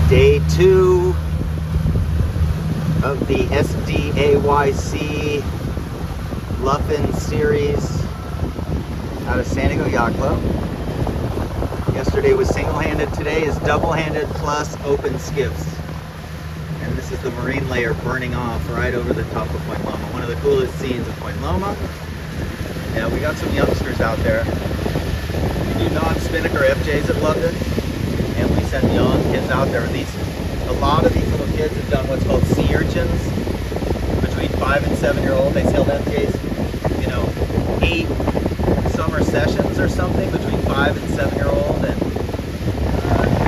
Day 2 of the SDAYC Luffin series out of San Diego Yacht Club. Yesterday was single-handed, today is double-handed plus open skiffs. And this is the marine layer burning off right over the top of Point Loma. One of the coolest scenes of Point Loma. Yeah, we got some youngsters out there. We do non-spinnaker FJs at London, and we send young kids out there. A lot of these little kids have done what's called sea urchins, between 5 and 7-year-old. They sailed FJs, 8 summer sessions or something, between 5 and 7-year-old, and we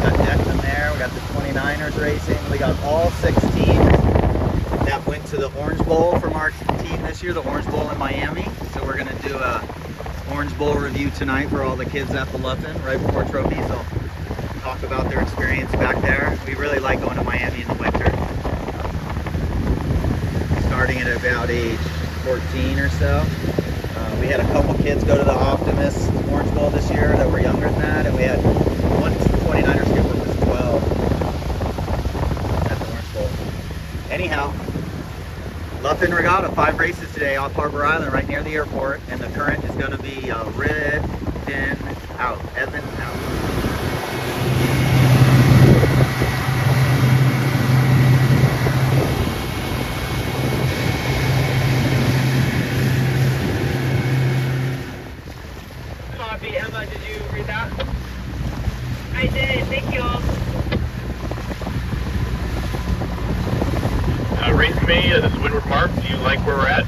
got Declan there. We got the 29ers racing. We got all 6 teams that went to the Orange Bowl from our team this year, the Orange Bowl in Miami. So we're gonna do a Orange Bowl review tonight for all the kids at the Luffin right before trophies. They'll talk about their experience back there. We really like going to Miami in the winter. Starting at about age 14 or so. We had a couple kids go to the Optimist Orange Bowl this year that were younger than that, and we had one 29er skipper who was 12 at the Orange Bowl. Anyhow, Luffin Regatta, 5 races today off Harbor Island right near the airport, and the current is going to be red, then out, Evan out. Emma, did you read that? I did, thank you all. Race me, this is Windward Mark. Do you like where we're at?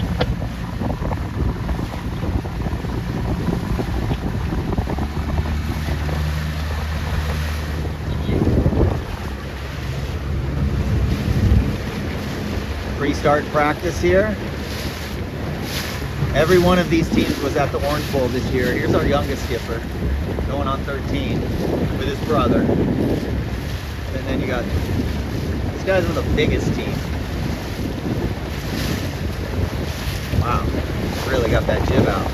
Pre-start practice here. Every one of these teams was at the Orange Bowl this year. Here's our youngest skipper, going on 13 with his brother. And then you got these guys are the biggest team. Wow, really got that jib out.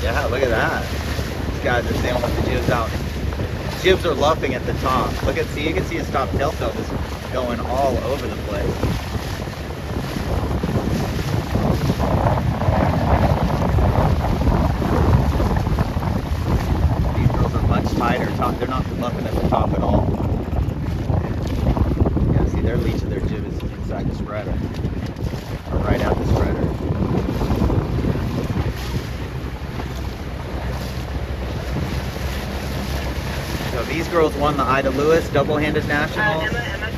Yeah, look at that. These guys are sailing with the jibs out. Jibs are luffing at the top. You can see his top tail self is going all over the place. Tighter top, they're not luffing at the top at all. Yeah, see their leech of their jib is inside the spreader, or right at the spreader. So these girls won the Ida Lewis double-handed nationals. Emma,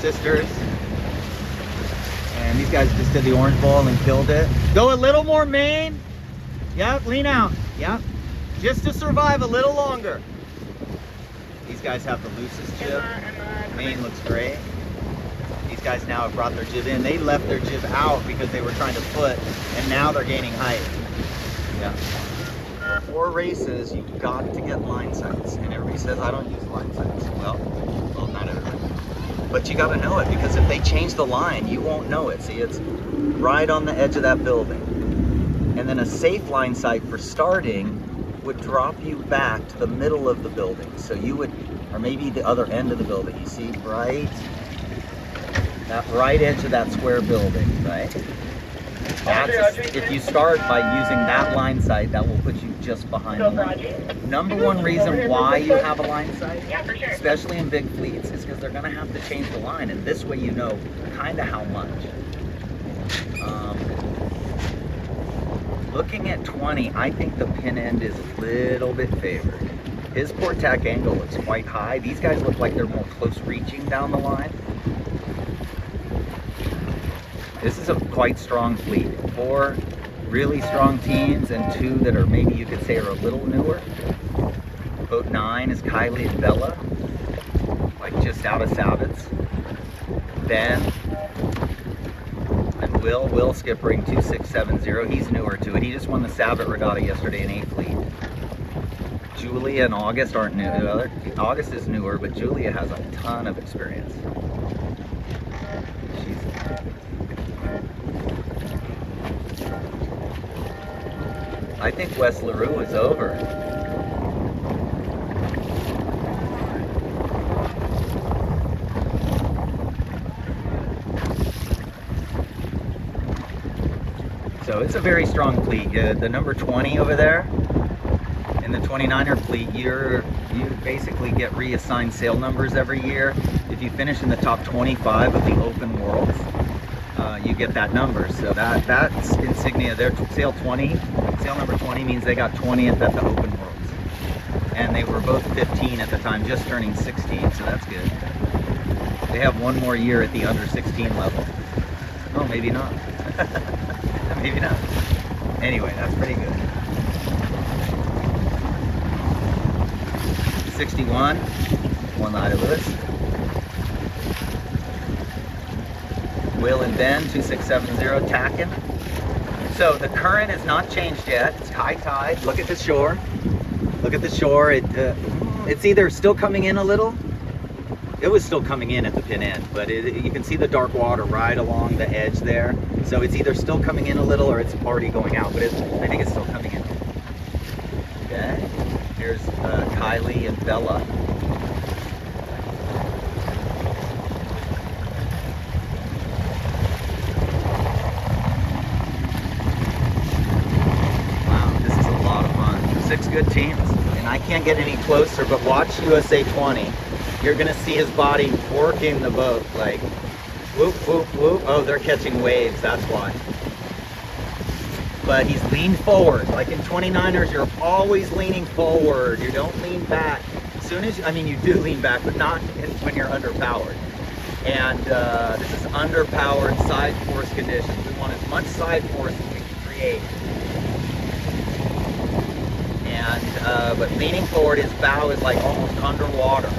Sisters. And these guys just did the Orange Bowl and killed it. Go a little more main. Yep, lean out. Yep. Just to survive a little longer. These guys have the loosest jib. Main looks great. These guys now have brought their jib in. They left their jib out because they were trying to foot, and now they're gaining height. Yeah. 4 races, you've got to get line sights. And everybody says, I don't use line sights. Well, not everybody. But you got to know it, because if they change the line, you won't know it. See, it's right on the edge of that building. And then a safe line sight for starting would drop you back to the middle of the building. So you would, or maybe the other end of the building. You see, that right edge of that square building, right? If you start by using that line sight, that will put you just behind the line. Number one reason why you have a line sight, especially in big fleets, is because they're gonna have to change the line, and this way you know kind of how much. Looking at 20, I think the pin end is a little bit favored. His port tack angle looks quite high. These guys look like they're more close reaching down the line. This is a quite strong fleet. 4 really strong teams and 2 that are maybe you could say are a little newer. Boat 9 is Kylie and Bella, like just out of Sabbats. Ben and Will skippering 2670. He's newer to it. He just won the Sabbat Regatta yesterday in A fleet. Julia and August aren't new. August is newer, but Julia has a ton of experience. I think West LaRue is over. So it's a very strong fleet. The number 20 over there in the 29er fleet, you basically get reassigned sail numbers every year. If you finish in the top 25 of the open worlds, you get that number. So that's insignia. Their sail number 20 means they got 20th at the open worlds, and they were both 15 at the time, just turning 16. So that's good. They have one more year at the under 16 level. Oh, maybe not. Maybe not. Anyway, that's pretty good. 61, one Ida Lewis. Will and Ben, 2670, tacking. So the current has not changed yet. It's high tide. Look at the shore. Look at the shore. It's either still coming in a little. It was still coming in at the pin end, but you can see the dark water right along the edge there. So it's either still coming in a little or it's already going out, but I think it's still coming in. Okay, here's Kylie and Bella. Wow, this is a lot of fun. 6 good teams, and I can't get any closer, but watch USA 20. You're gonna see his body working the boat, like whoop, whoop, whoop. Oh, they're catching waves, that's why. But he's leaned forward. Like in 29ers, you're always leaning forward. You don't lean back. As soon as, you do lean back, but not when you're underpowered. And this is underpowered side force conditions. We want as much side force as we can create. And, but leaning forward, his bow is like almost underwater.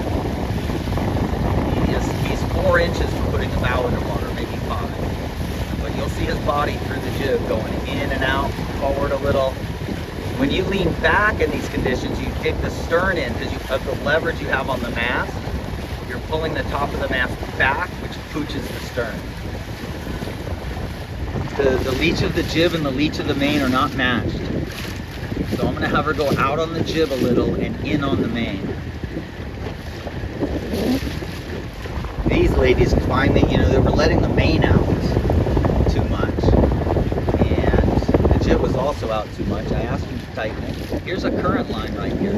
He's 4 inches from putting the bow underwater, maybe 5. But you'll see his body through the jib going in and out, forward a little. When you lean back in these conditions, you dig the stern in because of the leverage you have on the mast. You're pulling the top of the mast back, which pooches the stern. The leech of the jib and the leech of the main are not matched. So I'm going to have her go out on the jib a little and in on the main. These ladies find that, they were letting the main out too much. And the jib was also out too much. I asked them to tighten it. Here's a current line right here.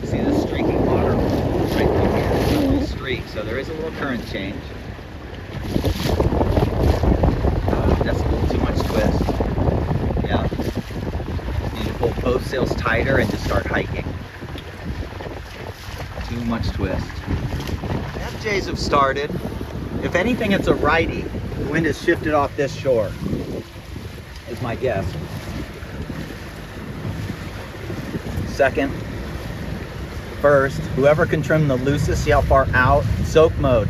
See this streaking water right through here? It's a little streak, so there is a little current change. That's a little too much twist. Yeah. Need to pull both sails tighter and just start hiking. Too much twist. FJs have started. If anything, it's a righty. The wind has shifted off this shore, is my guess. Second, first, whoever can trim the loosest, see how far out, soak mode.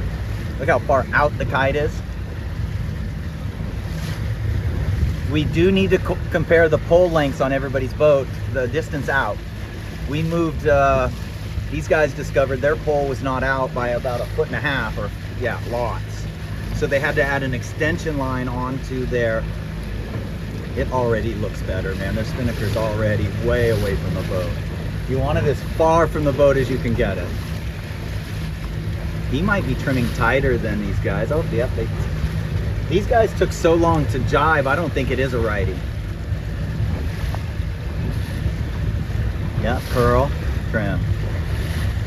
Look how far out the kite is. We do need to compare the pole lengths on everybody's boat, the distance out. We moved, these guys discovered their pole was not out by about 1.5 feet, or yeah, lots. So they had to add an extension line onto their, it already looks better, man. Their spinnaker's already way away from the boat. You want it as far from the boat as you can get it. He might be trimming tighter than these guys. Oh, yep, these guys took so long to jibe, I don't think it is a righty. Yeah, curl, trim.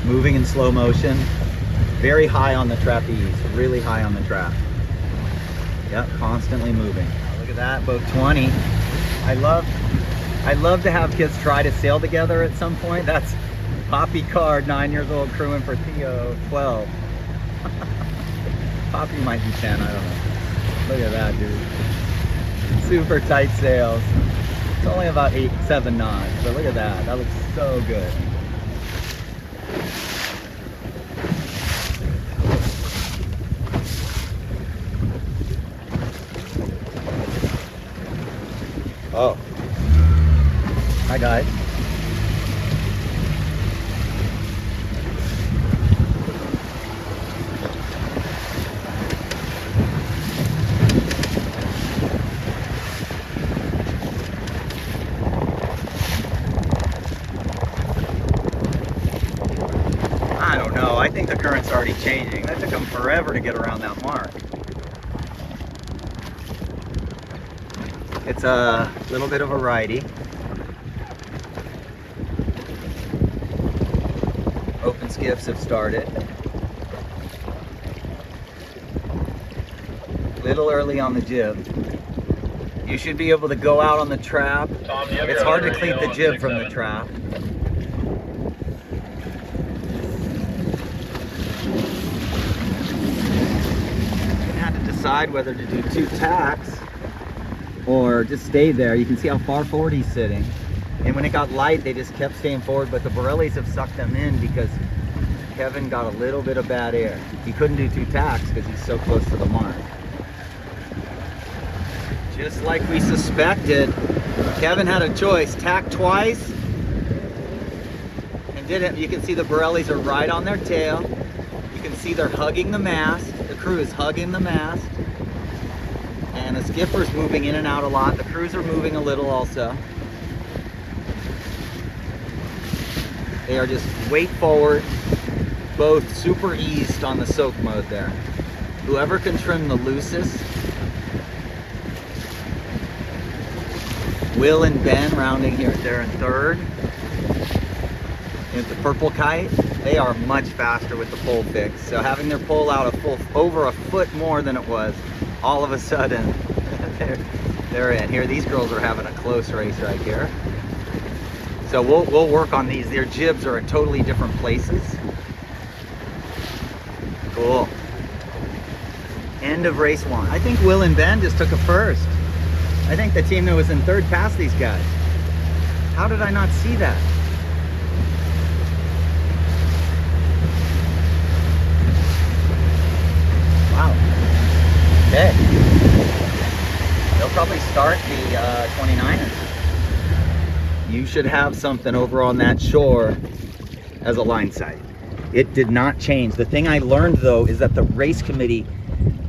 Moving in slow motion, very high on the trapeze, really high on the trap. Yep, constantly moving. Oh, look at that, boat 20. I love to have kids try to sail together at some point. That's Poppy Card, 9 years old, crewing for Theo, 12. Poppy might be 10, I don't know. Look at that, dude. Super tight sails. It's only about 7 knots, but look at that. That looks so good. Oh. Hi, guys. I don't know. I think the current's already changing. That took them forever to get around that mark. It's a little bit of a righty. Open skiffs have started. Little early on the jib. You should be able to go out on the trap. Tom, you have It's your hard to other cleat radio the on jib from the 6-7. trap. I had to decide whether to do 2 tacks or just stay there. You can see how far forward he's sitting. And when it got light, they just kept staying forward, but the Borellis have sucked them in because Kevin got a little bit of bad air. He couldn't do 2 tacks because he's so close to the mark. Just like we suspected, Kevin had a choice: tack twice and did it. You can see the Borellis are right on their tail. You can see they're hugging the mast. The crew is hugging the mast. And the skipper's moving in and out a lot. The crews are moving a little also. They are just weight forward, both super eased on the soak mode there. Whoever can trim the loosest. Will and Ben rounding here. They're in third. And the purple kite, they are much faster with the pole fix. So having their pole out over a foot more than it was, all of a sudden, they're in. Here, these girls are having a close race right here. So we'll work on these. Their jibs are in totally different places. Cool. End of race 1. I think Will and Ben just took a first. I think the team that was in third passed these guys. How did I not see that? Wow. Okay. They'll probably start the 29ers. You should have something over on that shore as a line sight. It did not change. The thing I learned though is that the race committee,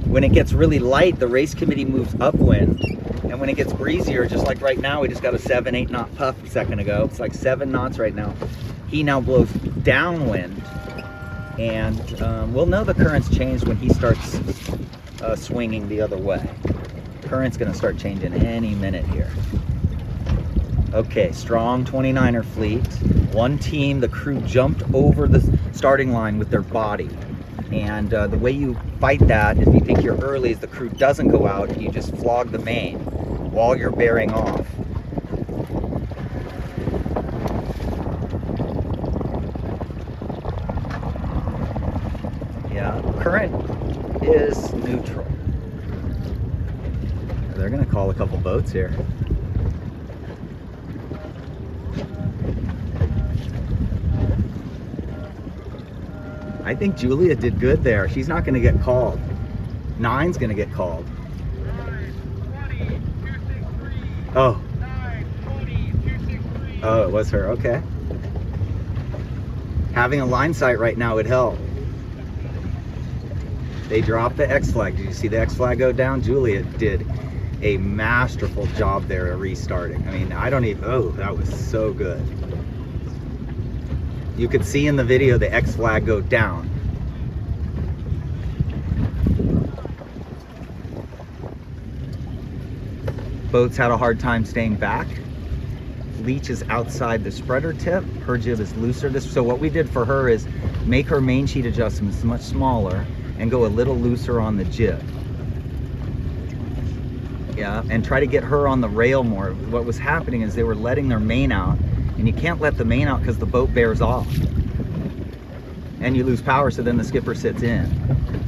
when it gets really light, the race committee moves upwind. And when it gets breezier, just like right now, we just got a 7-8 knot puff a second ago. It's like 7 knots right now. He now blows downwind. And we'll know the current's changed when he starts swinging the other way. Current's gonna start changing any minute here. Okay, strong 29er fleet. One team, the crew jumped over the starting line with their body. And the way you fight that, if you think you're early, is the crew doesn't go out, you just flog the main while you're bearing off. Yeah, current is neutral. They're gonna call a couple boats here. I think Julia did good there. She's not going to get called. 9's going to get called. 920, 263. Oh. 920, 263. Oh, it was her. Okay. Having a line sight right now would help. They dropped the X flag. Did you see the X flag go down? Julia did a masterful job there at restarting. I mean, I don't even... Oh, that was so good. You could see in the video the X flag go down. Boats had a hard time staying back. Leech is outside the spreader tip. Her jib is looser. So what we did for her is make her main sheet adjustments much smaller and go a little looser on the jib. Yeah, and try to get her on the rail more. What was happening is they were letting their main out. And you can't let the main out because the boat bears off. And you lose power, so then the skipper sits in.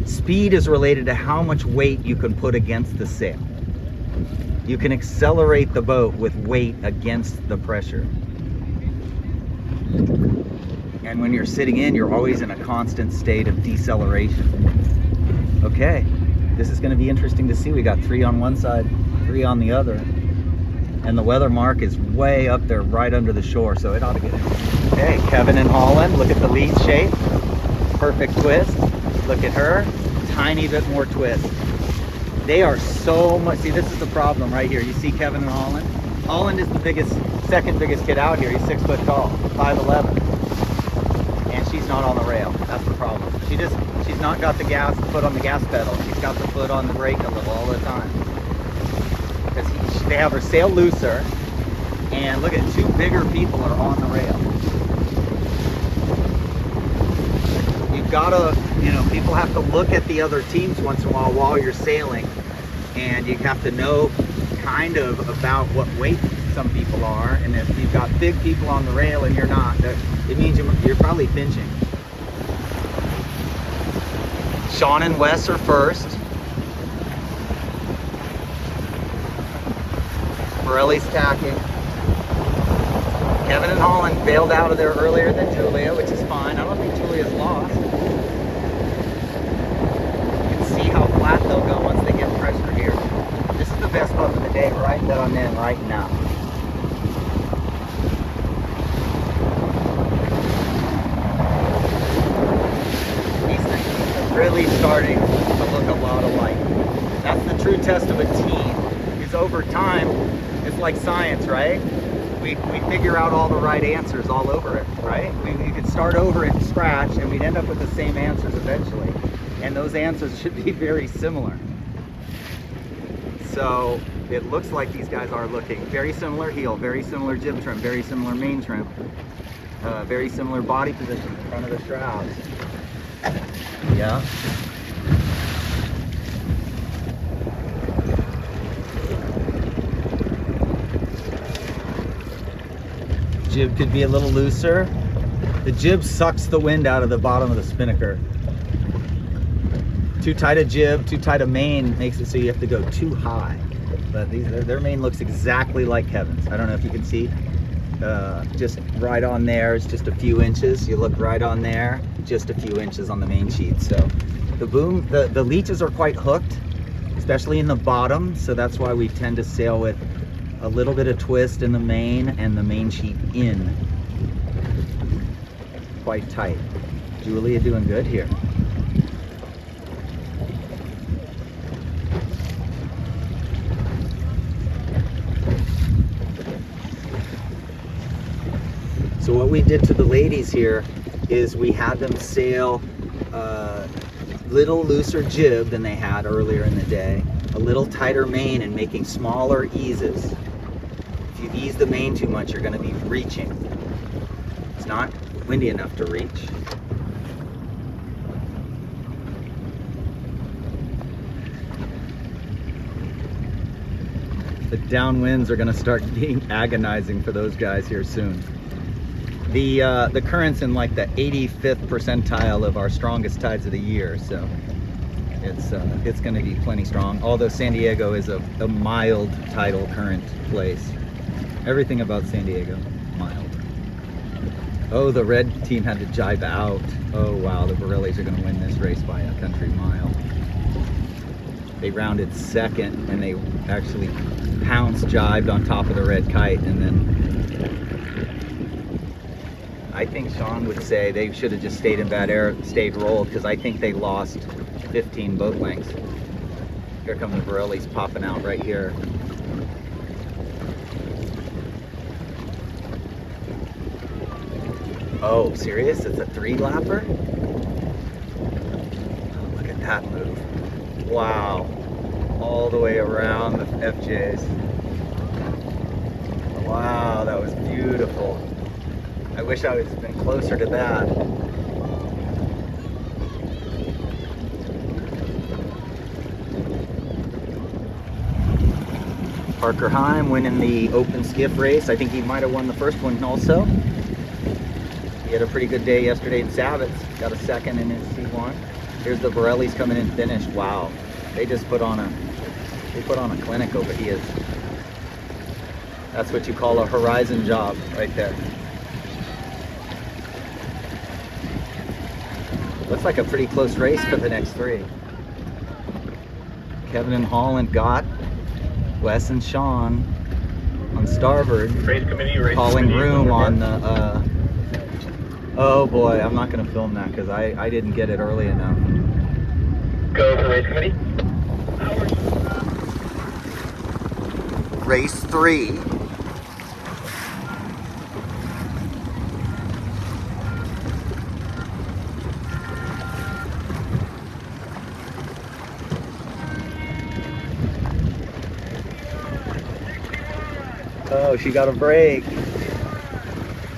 Speed is related to how much weight you can put against the sail. You can accelerate the boat with weight against the pressure. And when you're sitting in, you're always in a constant state of deceleration. Okay, this is going to be interesting to see. We got 3 on one side, 3 on the other. And the weather mark is way up there right under the shore, so it ought to get in. Okay, Kevin and Holland, look at the lead shape. Perfect twist. Look at her, tiny bit more twist. They are so much, see, this is the problem right here. You see Kevin and Holland? Holland is the biggest, second biggest kid out here. He's 6 foot tall, 5'11". And she's not on the rail. That's the problem. She's not got the foot on the gas pedal. She's got the foot on the brake a little all the time. Because they have her sail looser, and look at, two bigger people are on the rail. You've gotta, you know, people have to look at the other teams once in a while you're sailing, and you have to know kind of about what weight some people are, and if you've got big people on the rail and you're not, it means you're probably pinching. Sean and Wes are first. Borelli's tacking. Kevin and Holland bailed out of there earlier than Julia, which is fine. I don't think Julia's lost. You can see how flat they'll go once they get pressure here. This is the best boat of the day right that I'm in right now. These things are really starting to look a lot alike. That's the true test of a team, is over time, it's like science, right? We figure out all the right answers all over it, right? We could start over at scratch and we'd end up with the same answers eventually. And those answers should be very similar. So it looks like these guys are looking very similar heel, very similar jib trim, very similar main trim, very similar body position in front of the shrouds. Yeah. Jib could be a little looser. The jib sucks the wind out of the bottom of the spinnaker. Too tight a jib, too tight a main makes it so you have to go too high. But their main looks exactly like Kevin's. I don't know if you can see. Just right on there is just a few inches. You look right on there, just a few inches on the main sheet. So the boom, the leeches are quite hooked, especially in the bottom. So that's why we tend to sail with a little bit of twist in the main and the main sheet in. Quite tight. Julia doing good here. So what we did to the ladies here is we had them sail a little looser jib than they had earlier in the day, a little tighter main and making smaller eases. If you ease the main too much, you're going to be reaching. It's not windy enough to reach. The downwinds are going to start being agonizing for those guys here soon. The current's in like the 85th percentile of our strongest tides of the year, so it's going to be plenty strong. Although San Diego is a mild tidal current place. Everything about San Diego, mild. Oh, the red team had to jibe out. Oh wow, the Borellis are going to win this race by a country mile. They rounded second and they actually jibed on top of the red kite, and then I think Sean would say they should have just stayed in bad air, stayed rolled, because I think they lost 15 boat lengths. Here come the Borellis popping out right here. Oh, serious? It's a 3-lapper? Oh, look at that move. Wow. All the way around the FJs. Wow, that was beautiful. I wish I would have been closer to that. Parker Heim winning the open skiff race. I think he might have won the first one also. He had a pretty good day yesterday in Sabbats. Got a second in his C1. Here's the Borellis coming in finished. Wow, they just put on a clinic over here. That's what you call a horizon job right there. Looks like a pretty close race for the next three. Kevin and Holland got Wes and Sean on starboard, Race committee, calling room on the oh boy, I'm not going to film that because I didn't get it early enough. Go for race committee. Race 3. she got a break.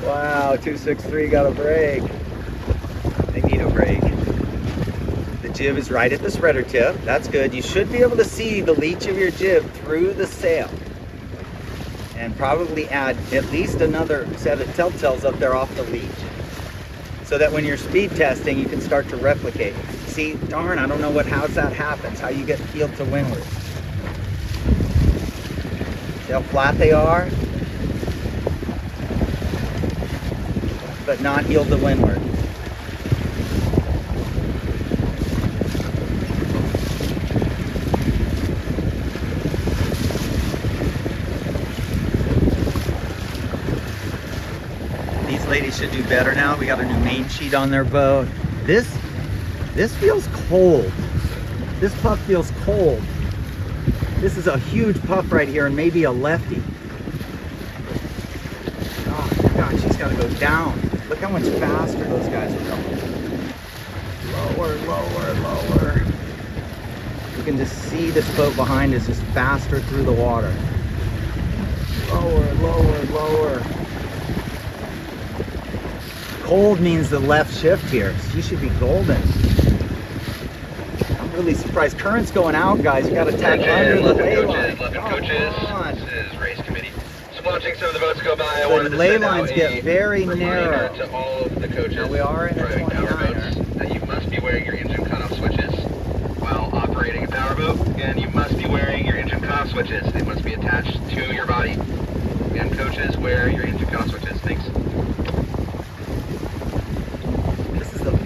Wow, 263 got a break. They need a break. The jib is right at the spreader tip. That's good. You should be able to see the leech of your jib through the sail. And probably add at least another set of telltales up there off the leech, so that when you're speed testing, you can start to replicate. See, darn, I don't know how that happens, how you get heeled to windward. See how flat they are? But not heeled to windward. These ladies should do better now. We got a new main sheet on their boat. This feels cold. This puff feels cold. This is a huge puff right here and maybe a lefty. Oh my God, she's got to go down. Look how much faster those guys are going. Lower, lower, lower. You can just see this boat behind is just faster through the water. Lower, lower, lower. Cold means the left shift here. She should be golden. I'm really surprised. Current's going out, guys. You got to tack under the lay line. This is race committee. Just watching some of the boats go by. I The wanted to lay send lines out get a very reminder narrow. to all of the coaches Now we are in a driving power 29er. boats that you must be wearing your engine cutoff switches while operating a power boat. Again, you must be wearing your engine cutoff switches. They must be attached to your body. Again, coaches, wear your engine cutoff switches. Thanks.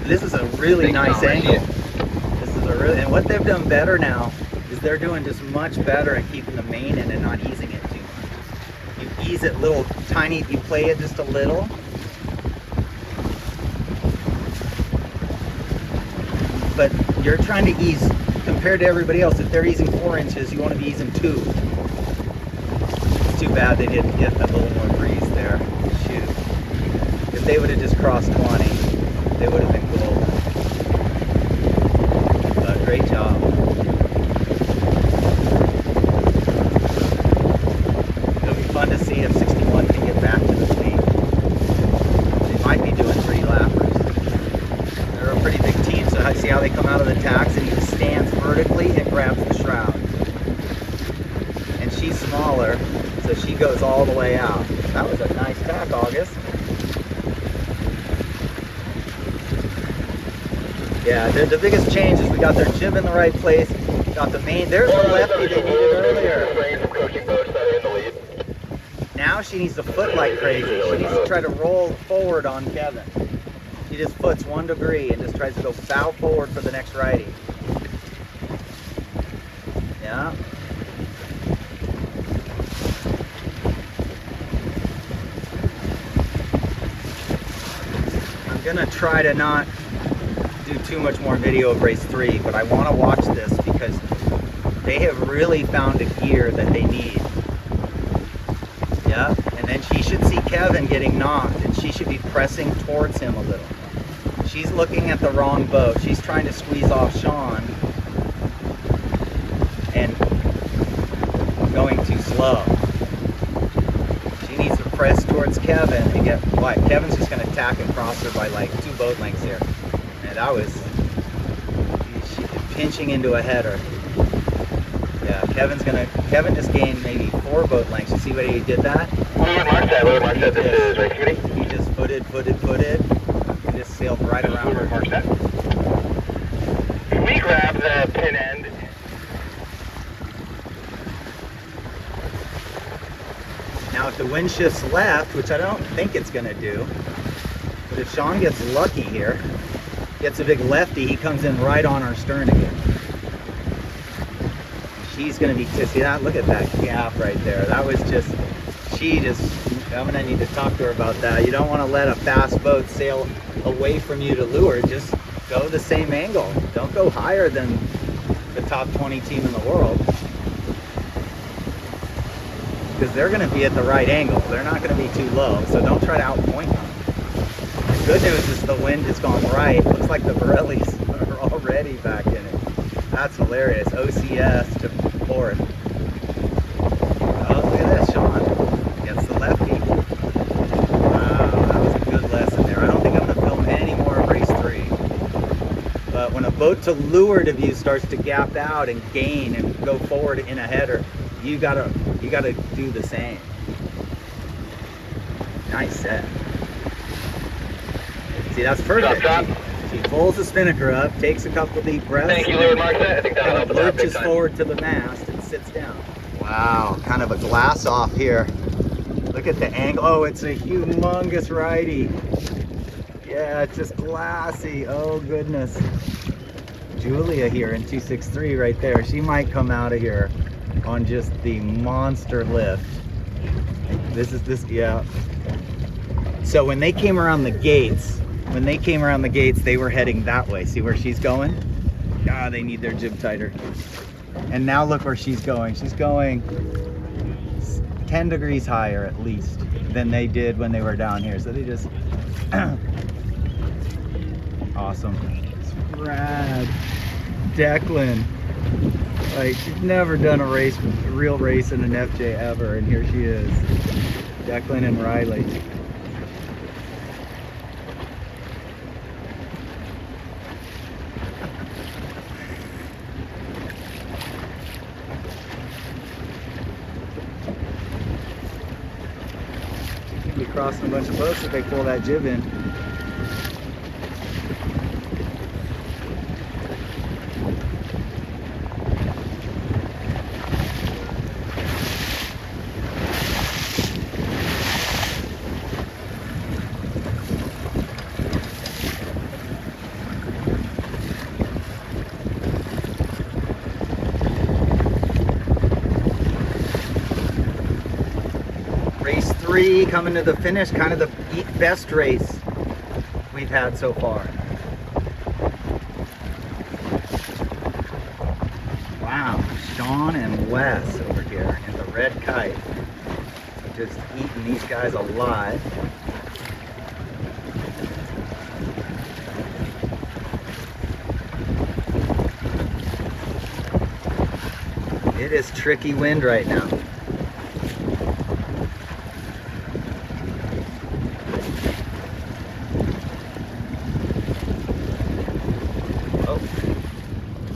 This is a really nice Thanks, angle. This is a really, and what they've done better now is they're doing just much better at keeping the main in and not easing it too much. You ease it little tiny, you play it just a little. But you're trying to ease, compared to everybody else, if they're easing 4 inches, you want to be easing 2. It's too bad they didn't get a little more breeze there. Shoot. If they would have just crossed 20, they would have been golden. But great job. It'll be fun to see if 61 can get back to the fleet. They might be doing 3 lappers. They're a pretty big team, so see how they come out of the tacks and he stands vertically and grabs the shroud. And she's smaller, so she goes all the way out. That was a nice tack, August. Yeah, the biggest change is we got their jib in the right place, got the main, there's the lefty they needed earlier. Now she needs to foot like crazy. She needs to try to roll forward on Kevin. She just foots 1 degree and just tries to go bow forward for the next righty. Yeah. I'm gonna try to not do too much more video of race 3, but I want to watch this because they have really found a gear that they need. Yeah, and then she should see Kevin getting knocked and she should be pressing towards him a little. She's looking at the wrong boat. She's trying to squeeze off Sean and going too slow. She needs to press towards Kevin and get what? Kevin's just going to tack and cross her by like 2 boat lengths here. And that was pinching into a header. Yeah, Kevin just gained maybe 4 boat lengths. You see what he did that? We'll mark that. This is race committee. He just footed, and just sailed right around her. Mark that. Can we grab the pin end? Now if the wind shifts left, which I don't think it's going to do, but if Sean gets lucky here, gets a big lefty, he comes in right on our stern again. She's going to be, see that? Look at that gap right there. That was just, I'm going to need to talk to her about that. You don't want to let a fast boat sail away from you to lure. Just go the same angle. Don't go higher than the top 20 team in the world. Because they're going to be at the right angle. They're not going to be too low, so don't try to outpoint them. The good news is the wind has gone right. Looks like the Borellis are already back in it. That's hilarious. OCS to fourth. Oh, look at this, Sean. Gets the when a boat to leeward of you starts to gap out and gain and go forward in a header, you gotta do the same. Nice set. See, that's perfect. Drop. She pulls the spinnaker up, takes a couple deep breaths, Thank you, Lord Mark. I think that'll kind help of us out big lurches time. forward to the mast and sits down. Wow, kind of a glass off here. Look at the angle. Oh, it's a humongous righty. Yeah, it's just glassy. Oh, goodness. Julia here in 263 right there. She might come out of here on just the monster lift. Yeah. So when they came around the gates, they were heading that way. See where she's going? Ah, they need their jib tighter. And now look where she's going. She's going 10 degrees higher at least than they did when they were down here. So they just awesome. It's rad. Declan. Like, she's never done a real race in an FJ ever, and here she is. Declan and Riley. Be crossing a bunch of boats if they pull that jib in. Race 3 coming to the finish, kind of the best race we've had so far. Wow, Sean and Wes over here in the red kite. Just eating these guys alive. It is tricky wind right now.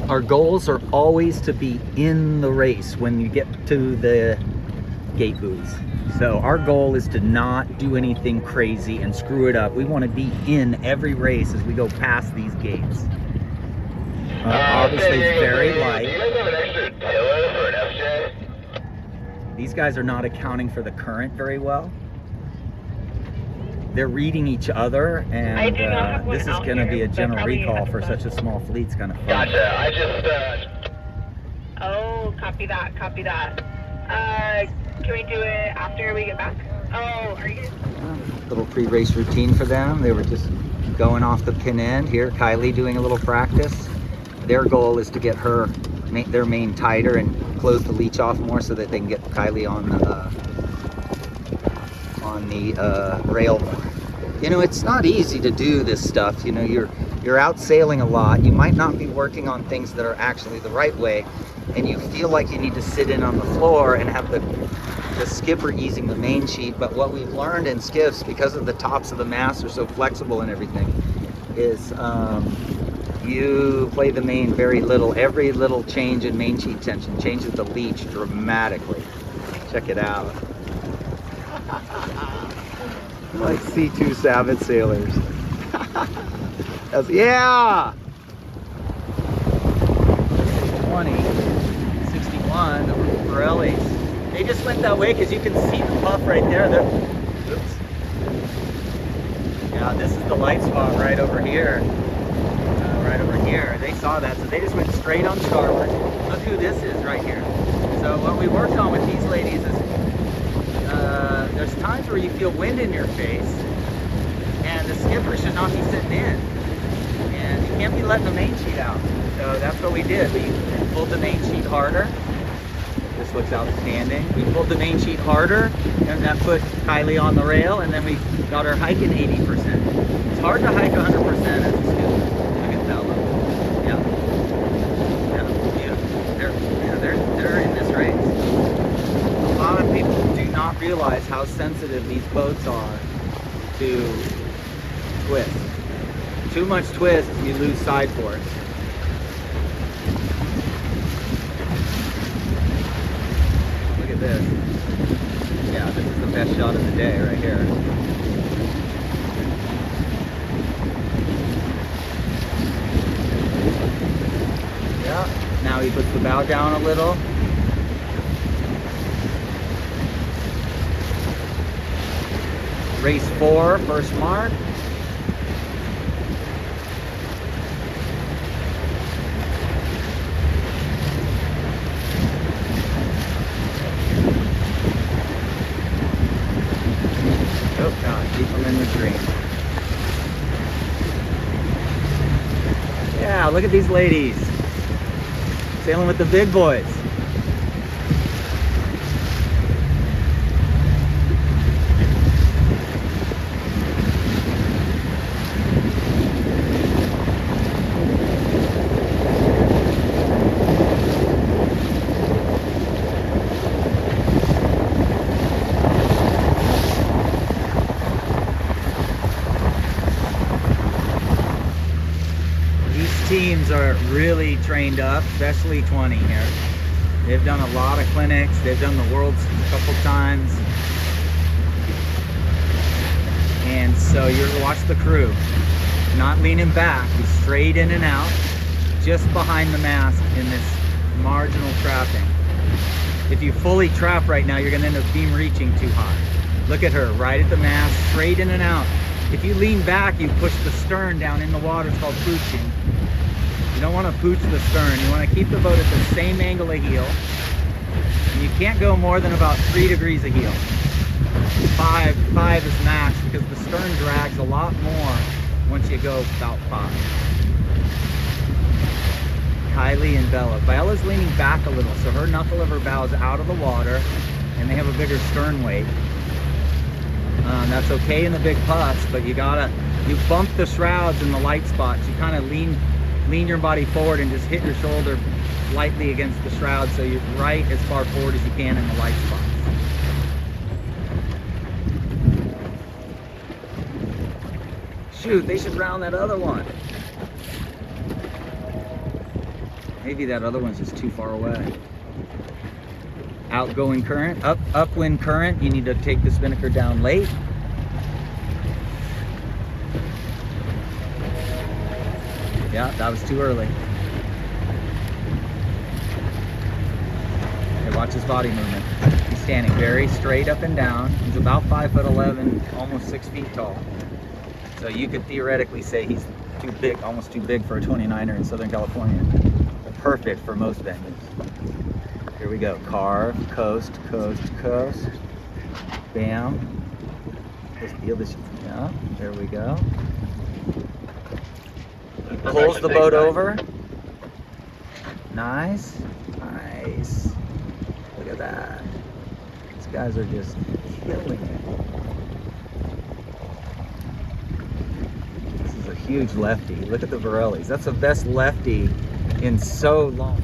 Our goals are always to be in the race when you get to the gate buoys. So our goal is to not do anything crazy and screw it up. We want to be in every race as we go past these gates. Obviously it's very light. Do you guys have an extra tiller for an FJ? These guys are not accounting for the current very well. They're reading each other, and I do not have one this is out going to here, be a but general probably recall at for the such a small fleet. It's kind of fun. Gotcha. I just, Oh, copy that. Can we do it after we get back? Oh, are you guys? Little pre-race routine for them. They were just going off the pin end. Here, Kylie doing a little practice. Their goal is to get their main tighter and close the leech off more so that they can get Kylie on the rail more. You know, it's not easy to do this stuff. You know, you're out sailing a lot. You might not be working on things that are actually the right way, and you feel like you need to sit in on the floor and have the skipper easing the main sheet. But what we've learned in skiffs, because of the tops of the masts are so flexible and everything, is you play the main very little. Every little change in main sheet tension changes the leech dramatically. Check it out. Like C2 Savage sailors. Yeah! 20, 61, the Borellis. They just went that way because you can see the puff right there. Oops. Yeah, this is the light spot right over here. Right over here. They saw that, so they just went straight on starboard. Look who this is right here. So what we worked on with these ladies is there's times where you feel wind in your face, and the skipper should not be sitting in. And you can't be letting the main sheet out. So that's what we did. We pulled the main sheet harder. This looks outstanding. We pulled the main sheet harder, and that put Kylie on the rail, and then we got her hiking 80%. It's hard to hike 100% as a skipper. Look at that one. Yeah. They're in this race. A lot of people do not realize how sensitive these boats are to twist. Too much twist, you lose side force. this. Yeah, this is the best shot of the day right here. Yeah, now he puts the bow down a little. Race 4, first mark. Oh God, keep them in the green. Yeah, look at these ladies. Sailing with the big boys. Teams are really trained up, especially 20 here. They've done a lot of clinics. They've done the Worlds a couple times. And so you're gonna watch the crew. Not leaning back, he's straight in and out, just behind the mast in this marginal trapping. If you fully trap right now, you're gonna end up beam reaching too high. Look at her, right at the mast, straight in and out. If you lean back, you push the stern down in the water. It's called pooching. You don't want to pooch the stern. You want to keep the boat at the same angle of heel. And you can't go more than about 3 degrees of heel. 5 is max because the stern drags a lot more once you go about 5. Kylie and Bella. Bella's leaning back a little, so her knuckle of her bow is out of the water, and they have a bigger stern weight. That's okay in the big puffs, but you bump the shrouds in the light spots. You kind of lean your body forward and just hit your shoulder lightly against the shroud so you're right as far forward as you can in the light spots. Shoot, they should round that other one. Maybe that other one's just too far away. Outgoing current, upwind current, you need to take the spinnaker down late. Yeah, that was too early. Okay, watch his body movement. He's standing very straight up and down. He's about 5'11", almost 6 feet tall. So you could theoretically say he's too big, almost too big for a 29er in Southern California. Perfect for most venues. Here we go. Carve, coast, coast, coast. Bam. Just feel this. Yeah, there we go. He pulls the boat over. Nice. Nice. Look at that. These guys are just killing it. This is a huge lefty. Look at the Varellis. That's the best lefty in so long.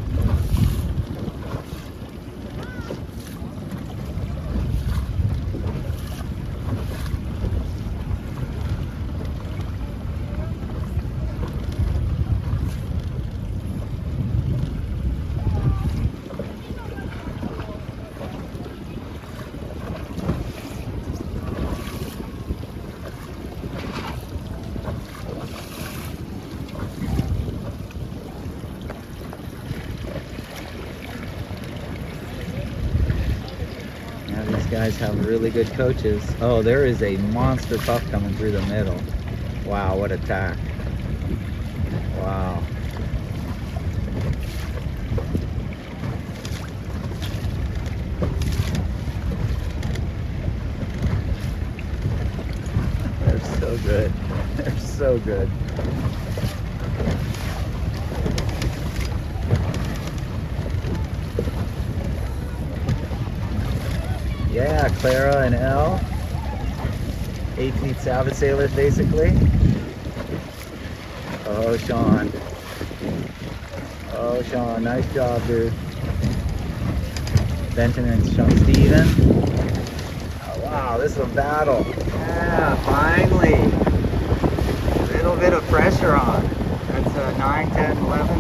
Guys have really good coaches. Oh, there is a monster puff coming through the middle. Wow, what a tack. Wow. They're so good. They're so good. Yeah, Clara and Elle. 18th Salvage sailors, basically. Oh, Sean. Oh, Sean, nice job, dude. Benton and Sean Steven. Oh, wow, this is a battle. Yeah, finally. A little bit of pressure on. That's 9, 10, 11.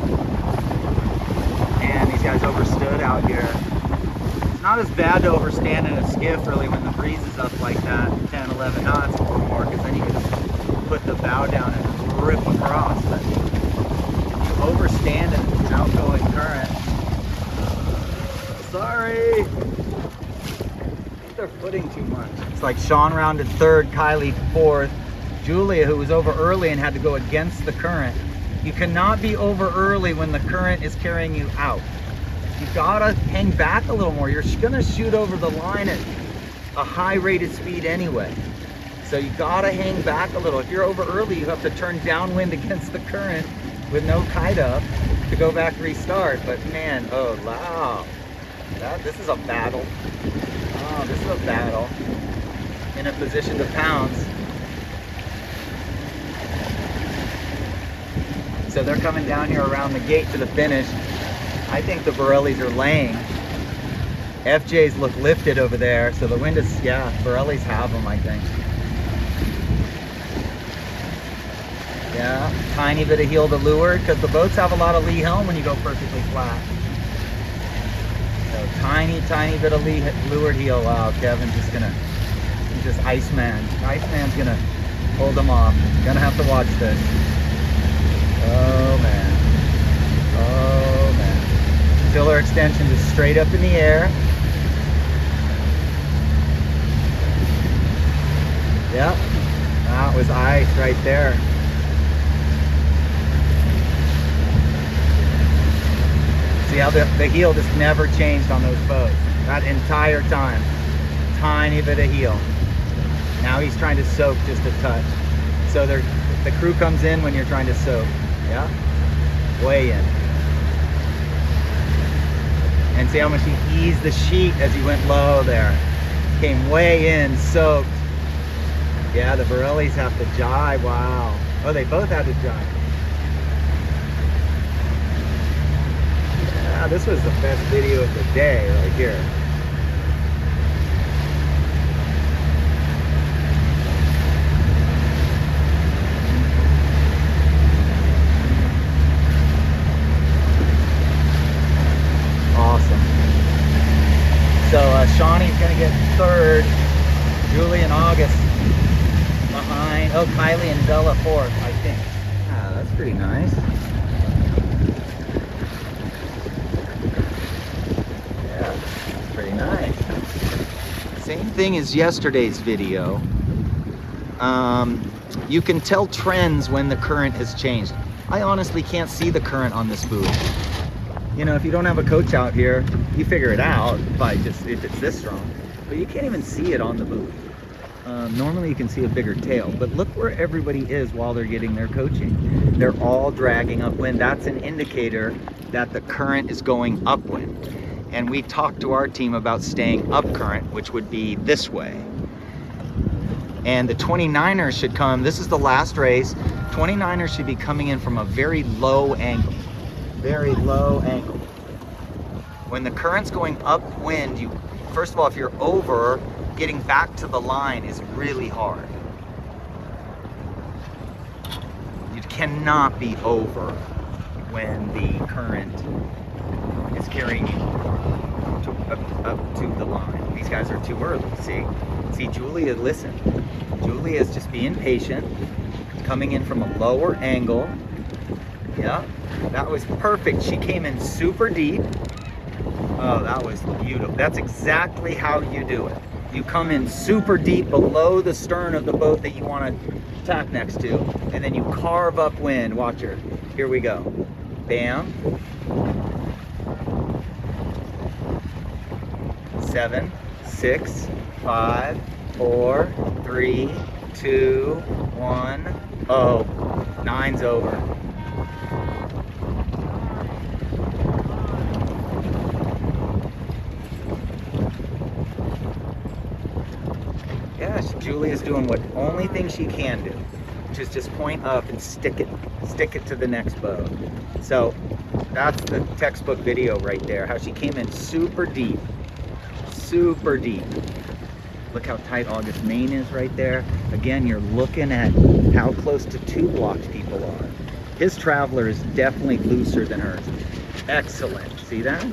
And these guys overstood out here. Not not as bad to overstand in a skiff really when the breeze is up like that, 10, 11 knots or more, because then you can just put the bow down and rip across. But if you overstand an outgoing current, sorry, I think they're footing too much. It's like Sean rounded third, Kylie fourth, Julia, who was over early and had to go against the current. You cannot be over early when the current is carrying you out. You gotta hang back a little more. You're gonna shoot over the line at a high rated speed anyway. So you gotta hang back a little. If you're over early, you have to turn downwind against the current with no kite up to go back restart. But man, oh wow. This is a battle. Oh, this is a battle. In a position to pounce. So they're coming down here around the gate to the finish. I think the Borellis are laying. FJs look lifted over there, so the wind is, yeah, Borellis have them, I think. Yeah, tiny bit of heel to leeward, because the boats have a lot of lee helm when you go perfectly flat. So tiny bit of leeward heel. Wow, Kevin's just gonna, he's just Iceman. Iceman's gonna hold them off. Gonna have to watch this. Oh man. Oh man. Tiller extension just straight up in the air. Yep. That was ice right there. See how the heel just never changed on those boats. That entire time. Tiny bit of heel. Now he's trying to soak just a touch. So the crew comes in when you're trying to soak. Yeah, way in. And see how much he eased the sheet as he went low there. Came way in, soaked. Yeah, the Borellis have to jibe. Wow. Oh, they both had to jibe. Yeah, this was the best video of the day right here. So Shawnee's gonna get third, Julie and August behind, oh, Kylie and Bella fourth, I think. Ah, that's pretty nice. Yeah, that's pretty nice. Same thing as yesterday's video. You can tell trends when the current has changed. I honestly can't see the current on this buoy. You know, if you don't have a coach out here, you figure it out by just, if it's this strong, but you can't even see it on the buoy. Normally you can see a bigger tail, but look where everybody is while they're getting their coaching. They're all dragging upwind. That's an indicator that the current is going upwind. And we talked to our team about staying up current, which would be this way. And the 29ers should come, this is the last race, 29ers should be coming in from a very low angle. Very low angle. When the current's going upwind, you, first of all, if you're over, getting back to the line is really hard. You cannot be over when the current is carrying you up to the line. These guys are too early, see Julia, listen. Julia's just being patient, coming in from a lower angle. Yeah, that was perfect. She came in super deep. Oh, that was beautiful. That's exactly how you do it. You come in super deep below the stern of the boat that you want to tack next to, and then you carve upwind. Watch her. Here we go. Bam. 7, 6, 5, 4, 3, 2, 1. Oh, 9's over. Yeah, Julia's doing what only thing she can do, which is just point up and stick it to the next boat. So that's the textbook video right there, how she came in super deep. Super deep. Look how tight August main is right there. Again, you're looking at how close to 2 blocks people are. His Traveler is definitely looser than hers. Excellent. See that?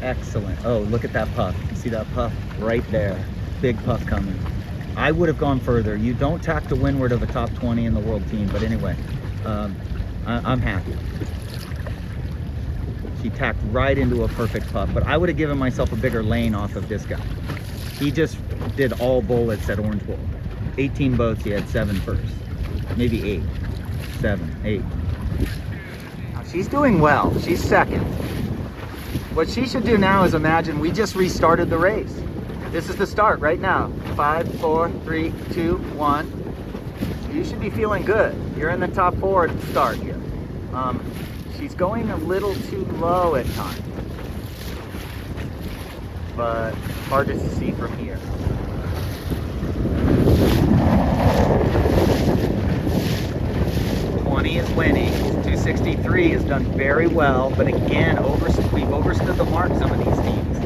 Excellent. Oh, look at that puff. You see that puff right there? Big puff coming. I would have gone further. You don't tack to windward of a top 20 in the world team, but anyway, I'm happy. She tacked right into a perfect puff, but I would have given myself a bigger lane off of this guy. He just did all bullets at Orange Bowl. 18 boats, he had 7 first. Maybe 8. 7, 8. Now, she's doing well. She's second. What she should do now is imagine we just restarted the race. This is the start right now. 5, 4, 3, 2, 1. You should be feeling good. You're in the top 4 at the start here. She's going a little too low at times, but hard to see from here. Is winning. 263 has done very well, but again, we've overstood the mark, some of these teams.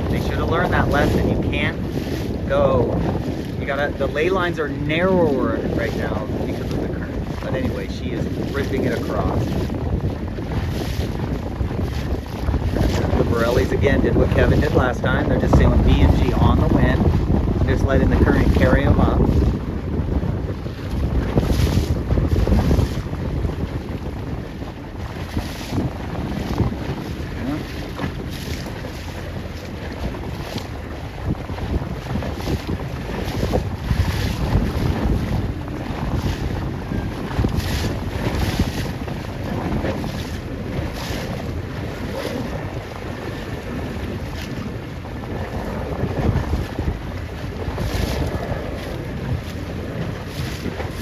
They should have learned that lesson. You can't go, the ley lines are narrower right now because of the current. But anyway, she is ripping it across. The Borellis again did what Kevin did last time. They're just sailing B and G on the wind, just letting the current carry them up.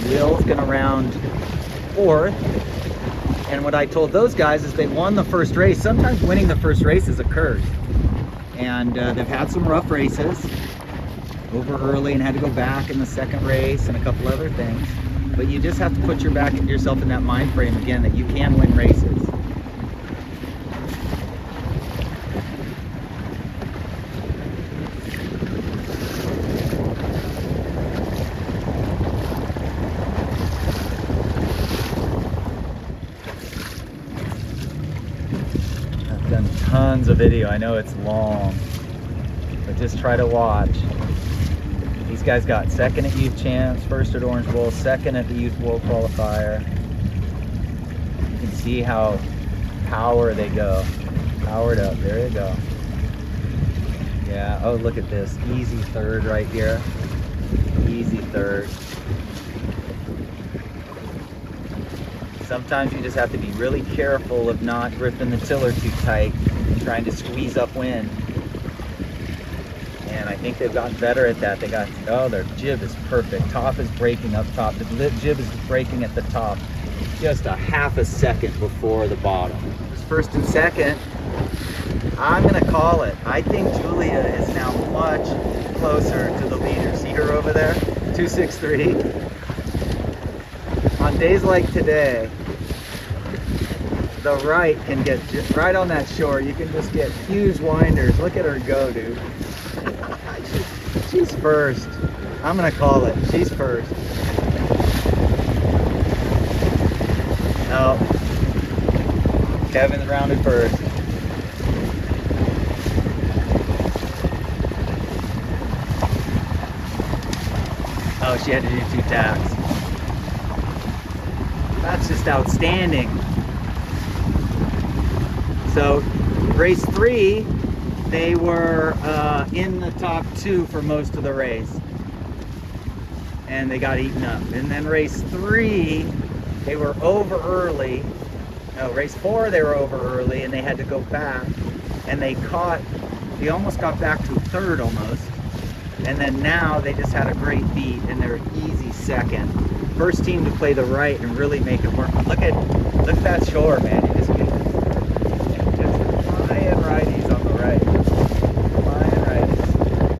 Will's gonna round 4th, and what I told those guys is they won the first race. Sometimes winning the first race is a curse, and they've had some rough races over early and had to go back in the second race and a couple other things, but you just have to put yourself in that mind frame again that you can win races. Tons of video. I know it's long, but just try to watch. These guys got second at Youth Champs, first at Orange Bowl, second at the Youth World Qualifier. You can see how power they go. Powered up. There you go. Yeah. Oh, look at this. Easy third right here. Easy third. Sometimes you just have to be really careful of not gripping the tiller too tight, trying to squeeze upwind. And I think they've gotten better at that. Their jib is perfect. Top is breaking up top. The jib is breaking at the top just a half a second before the bottom. First and second, I'm gonna call it. I think Julia is now much closer to the leader. See her over there? 263. On days like today, the right can get right on that shore. You can just get huge winders. Look at her go, dude. She's first. I'm gonna call it. She's first. No. Kevin's rounded first. Oh, she had to do 2 tacks. That's just outstanding. So, race 3, they were in the top 2 for most of the race. And they got eaten up. And then race 3, they were over early. No, race 4, they were over early and they had to go back. And they almost got back to 3rd almost. And then now they just had a great beat and they're easy second. First team to play the right and really make it work. Look at that shore, man. You just